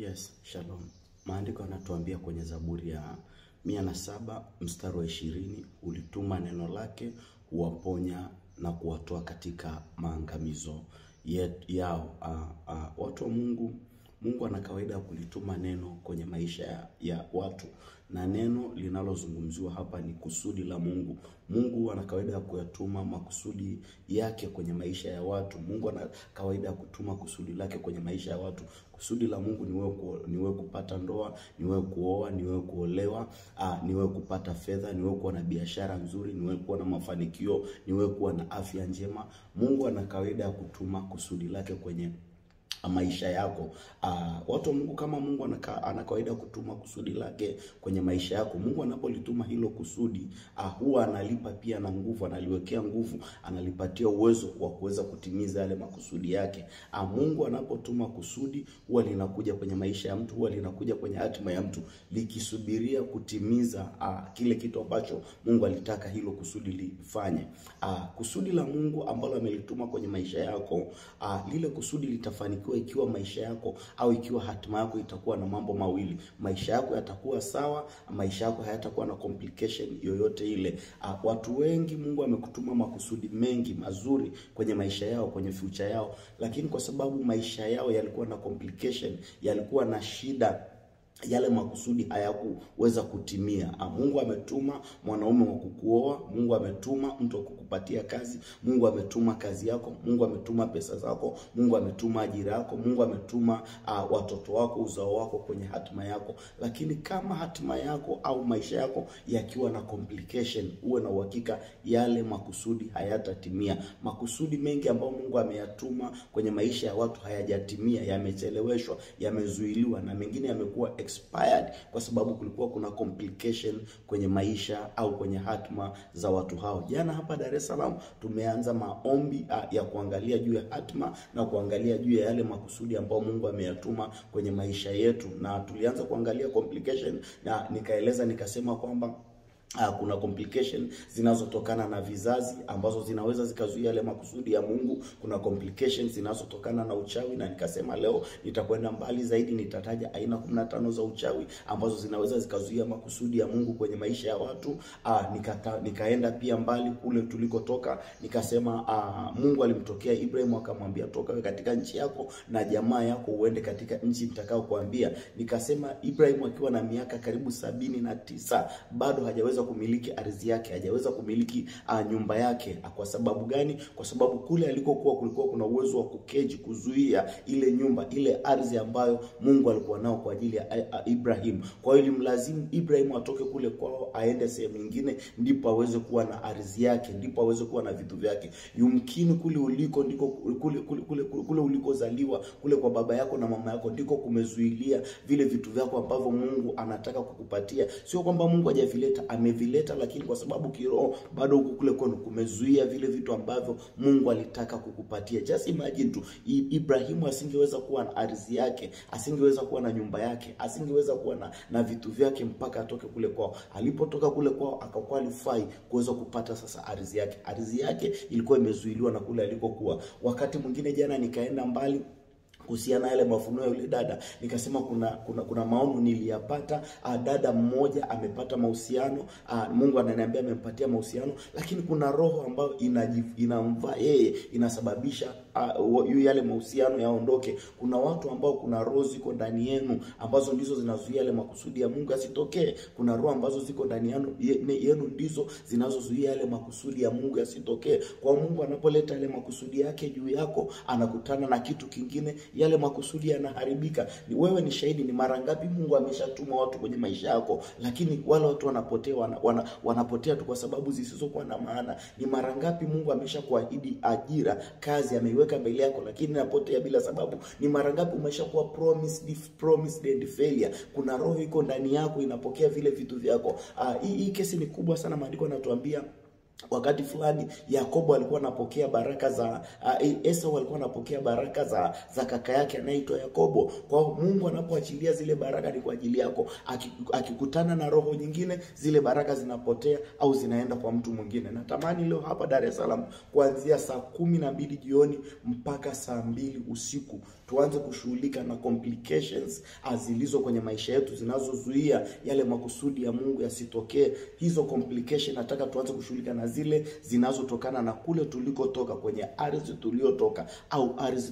Yes, shalom. Maandiko yanatuambia kwenye Zaburi ya 107 mstari wa 20, ulituma neno lake huwaponya na kuwatoa katika maangamizo yao. Watu wa Mungu ana kawaida ya kulituma neno kwenye maisha ya watu, na neno linalozungumziwa hapa ni kusudi la Mungu. Mungu ana kawaida ya kuyatuma makusudi yake kwenye maisha ya watu. Mungu ana kawaida ya kutuma kusudi lake kwenye maisha ya watu. Kusudi la Mungu ni wewe kupata ndoa, ni wewe kuoa, ni wewe kuolewa, ni wewe kupata fedha, ni wewe kuwa na biashara nzuri, ni wewe kuwa na mafanikio, ni wewe kuwa na afya njema. Mungu ana kawaida ya kutuma kusudi lake kwenye maisha yako. Watu wa Mungu, kama Mungu ana kawaida kutuma kusudi lake kwenye maisha yako, Mungu anapolituma hilo kusudi, huwa analipa pia na nguvu, analiwekea nguvu, analipatia uwezo wa kuweza kutimiza yale makusudi yake. Mungu anapotuma kusudi, huwa linakuja kwenye maisha ya mtu, huwa linakuja kwenye hatima ya mtu, likisubiria kutimiza kile kitu ambacho Mungu alitaka hilo kusudi lifanye. Kusudi la Mungu ambalo amelituma kwenye maisha yako, lile kusudi litafanikiwa ikiwa maisha yako au ikiwa hatima yako itakuwa na mambo mawili. Maisha yako yatakuwa sawa, maisha yako hayatakuwa na complication yoyote ile. Watu wengi Mungu amekutuma makusudi mengi mazuri kwenye maisha yao, kwenye future yao, lakini kwa sababu maisha yao yalikuwa na complication, yalikuwa na shida, yale makusudi hayakuweza kutimia. Mungu ametuma mwanaume wa kukuoa, Mungu ametuma mtu wa kukupatia kazi, Mungu ametuma kazi yako, Mungu ametuma pesa zako, Mungu ametuma ajira yako, Mungu ametuma watoto wako, uzao wako kwenye hatima yako. Lakini kama hatima yako au maisha yako yakiwa na complication, uwe na uhakika yale makusudi hayatatimia. Makusudi mengi ambayo Mungu ameyatuma kwenye maisha ya watu hayajatimia, yamecheleweshwa, yamezuiliwa, na mengine yamekuwa expired kwa sababu kulikuwa kuna complication kwenye maisha au kwenye hatima za watu hao. Jana hapa Dar es Salaam tumeanza maombi ya kuangalia juu ya hatima na kuangalia juu ya yale makusudi ambayo Mungu ameyatuma kwenye maisha yetu, na tulianza kuangalia complication, na nikaeleza nikasema kwamba kuna complication zinazotokana na vizazi ambazo zinaweza zikazuia yale makusudi ya Mungu. Kuna complications zinazotokana na uchawi, na nikasema leo nitakwenda mbali zaidi, nitataja aina 15 za uchawi ambazo zinaweza zikazuia makusudi ya Mungu kwenye maisha ya watu. Nikaenda pia mbali kule tulikotoka, nikasema Mungu alimtokea Ibrahim akamwambia, toka katika nchi yako na jamaa yako uende katika nchi nitakao kuambia. Nikasema Ibrahim akiwa na miaka karibu 79 bado hajaweza kumiliki ardhi yake, hajaweza kumiliki nyumba yake. Kwa sababu gani? Kwa sababu kule alikokuwa kulikuwa kuna uwezo wa kukeji, kuzuia ile nyumba, ile ardhi ambayo Mungu alikuwa nao kwa ajili ya Ibrahim. Kwa hiyo ilimlazimu Ibrahim atoke kule kwao aende sehemu nyingine, ndipo aweze kuwa na ardhi yake, ndipo aweze kuwa na vitu vyake. Yumkini kule uliko ndiko kule ulikozaliwa, kule kwa baba yako na mama yako, ndiko kumezuilia vile vitu vyako ambavyo Mungu anataka kukupatia. Sio kwamba Mungu hajavileta, amevileta, lakini kwa sababu kiroho bado huko kule kwenu kumezuia vile vitu ambavyo Mungu alitaka kukupatia. Just imagine tu, Ibrahimu asingeweza kuwa na ardhi yake, asingeweza kuwa na nyumba yake, asingeweza kuwa na vitu vyake mpaka atoke kule kwao. Alipotoka kule kwao akakwalify kuweza kupata sasa ardhi yake. Ardhi yake ilikuwa imezuiliwa na kule alikokuwa. Wakati mwingine jana nikaenda mbali kuhusiana yale mafunuo ya yule dada, nikasema kuna maono niliyapata. Dada mmoja amepata mahusiano, Mungu ananiambia amempatia mahusiano, lakini kuna roho ambayo inamvaa yeye, inasababisha yale mahusiano yaondoke. Kuna watu ambao kuna roho ziko ndani yenu ambazo ndizo zinazuia yale makusudi ya Mungu asitokee. Kuna roho ambazo ziko ndani yenu ndizo zinazozuia yale makusudi ya Mungu asitokee. Kwa Mungu anapoleta yale makusudi yake juu yako, anakutana na kitu kingine, yale makusudi yanaharibika. Wewe ni shahidi, ni mara ngapi Mungu ameshatuma watu kwenye maisha yako, lakini wale watu wanapotea, wanapotea tu kwa sababu zisizokuwa na maana. Ni mara ngapi Mungu ameshakuahidi ajira, kazi ameiweka mbele yako, lakini inapotea bila sababu. Ni mara ngapi umeshakuwa promised and failure. Kuna roho iko ndani yako inapokea vile vitu vyako. Hii kesi ni kubwa sana. Maandiko yanatuambia wakati fulani Yakobo alikuwa anapokea baraka za Esau alikuwa anapokea baraka za kaka yake anaitwa Yakobo. Kwa Mungu anapoachilia zile baraka ni kwa ajili yako. Akikutana na roho nyingine, zile baraka zinapotea au zinaenda kwa mtu mwingine. Natamani leo hapa Dar es Salaam kuanzia saa 12 jioni mpaka saa 2 usiku tuanze kushughulika na complications zilizo kwenye maisha yetu zinazozuia yale makusudi ya Mungu yasitokee. Hizo complication nataka tuanze kushughulika na zile zinazotokana na kule tulikotoka, kwenye ardhi tuliotoka au ardhi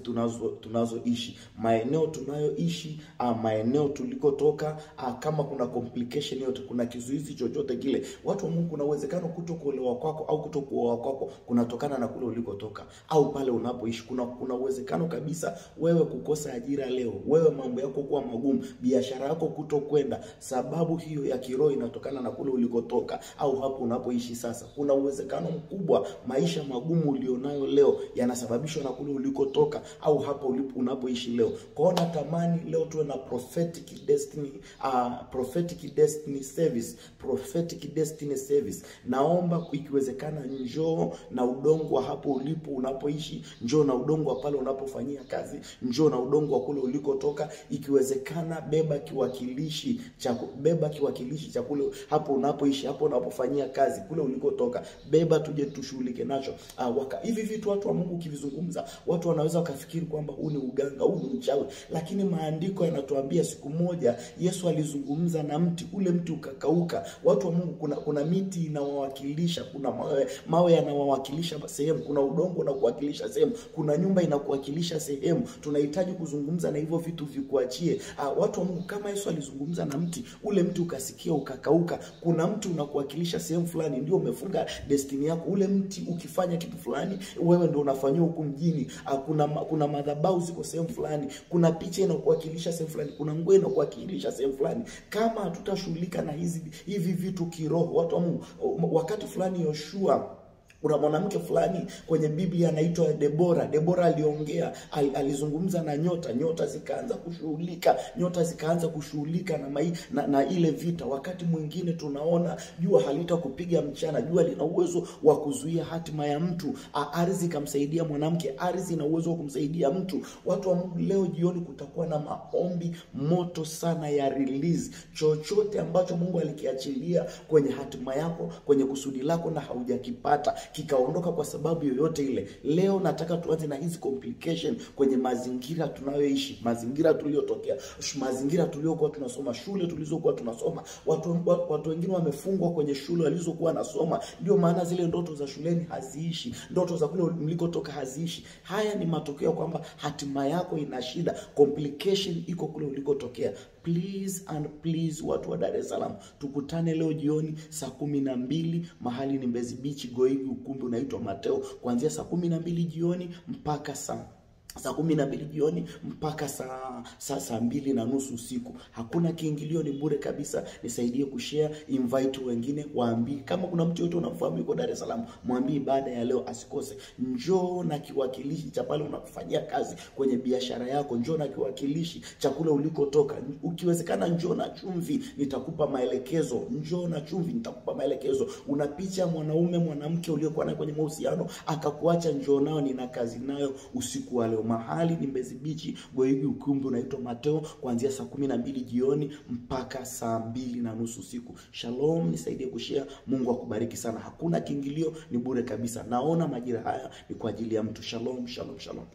tunazoishi, maeneo tunayoishi, maeneo tulikotoka. Kama kuna complication yote, kuna kizuizi chochote kile, watu wa Mungu, kuna uwezekano kutokuolewa kwako au kutokuoa kwako kunatokana na kule ulikotoka au pale unapoishi. Kuna uwezekano kabisa wewe kukosa ajira leo, wewe mambo yako kuwa magumu, biashara yako kutokwenda, sababu hiyo ya kiroho inatokana na kule ulikotoka au hapo unapoishi sasa. Kuna uwezekano mkubwa maisha magumu ulionayo leo yanasababishwa na kule ulikotoka au hapo unapoishi leo. Kwa hiyo natamani leo tuwe na prophetic destiny service. Naomba ikiwezekana njoo na udongo wa hapo ulipo unapoishi, njoo na udongo wa pale unapofanyia kazi, njoo na udongo wa kule ulikotoka. Ikiwezekana beba kiwakilishi cha kule hapo unapoishi, hapo unapofanyia kazi, kule ulikotoka. Beba tuje tushughulike nacho. Hivi vitu watu wa Mungu kivizungumza, watu wanaweza wakafikiri kwamba huu ni uganga, huu ni uchawi, lakini maandiko yanatuambia siku moja Yesu alizungumza na mti, ule mti ukakauka. Watu wa Mungu, kuna miti inawawakilisha, kuna mawe yanawawakilisha sehemu, kuna udongo na kuwakilisha sehemu, kuna nyumba inakuwakilisha sehemu. Tunahitaji kuzungumza na hivyo vitu vikuachie. Watu wa Mungu, kama Yesu alizungumza na mti, ule mti ukasikia ukakauka, kuna mti unakuwakilisha sehemu fulani, ndio umefunga destiny yako. Ule mti ukifanya kitu fulani, wewe ndio unafanywa huko mjini. Kuna madhabahu ziko sehemu fulani, kuna picha inakuwakilisha sehemu fulani, kuna nguo inakuwakilisha sehemu fulani. Kama hatutashughulika na hivi vitu kiroho, watu wa Mungu, wakati fulani Yoshua, kuna mwanamke fulani kwenye Biblia anaitwa Debora. Debora aliongea, alizungumza na nyota zikaanza kushughulika na ile vita. Wakati mwingine tunaona jua halitakupiga mchana, jua lina uwezo wa kuzuia hatima ya mtu. Ardhi kamsaidia mwanamke, ardhi ina uwezo wa kumsaidia mtu. Watu wa Mungu, leo jioni kutakuwa na maombi moto sana ya release. Chochote ambacho Mungu alikiachilia kwenye hatima yako, kwenye kusudi lako na haujakipata, kikaondoka kwa sababu yoyote ile, leo nataka tuanze na hizi complication kwenye mazingira tunayoishi, mazingira tuliyotokea, mazingira tuliokuwa tunasoma, shule tulizokuwa tunasoma. Watu wengine wamefungwa kwenye shule walizokuwa nasoma, ndio maana zile ndoto za shuleni haziishi, ndoto za kule mlikotoka haziishi. Haya ni matokeo kwamba hatima yako ina shida, complication iko kule ulikotokea. Please and please, watu wa Dar es Salaam, tukutane leo jioni saa 12, mahali ni Mbezi Beach, Goigi, ukumbi unaitwa Mateo, kuanzia saa 12 jioni mpaka saa 12 jioni mpaka saa 2:30 usiku. Hakuna kiingilio, ni bure kabisa. Nisaidie kushare, invite wengine, waambie. Kama kuna mtu yote unamfahamu yuko Dar es Salaam, mwambie baada ya leo asikose. Njoo na kiwakilishi cha pale unafanyia kazi, kwenye biashara yako, njoo na kiwakilishi cha kule ulikotoka. Ukiwezekana njoo na chumvi, nitakupa maelekezo. Njoo na chumvi, nitakupa maelekezo. Una picha mwanaume, mwanamke uliokuwa naye kwenye mahusiano akakuacha, njoo nao, nina kazi nayo usiku wa leo. Mahali ni Mbezi Beach, Goigi, ukumbi unaitwa Mateo, kuanzia saa 12 jioni mpaka saa 2:30 usiku. Shalom, nisaidie kushare. Mungu akubariki sana. Hakuna kiingilio, ni bure kabisa. Naona majira haya ni kwa ajili ya mtu. Shalom, shalom, shalom.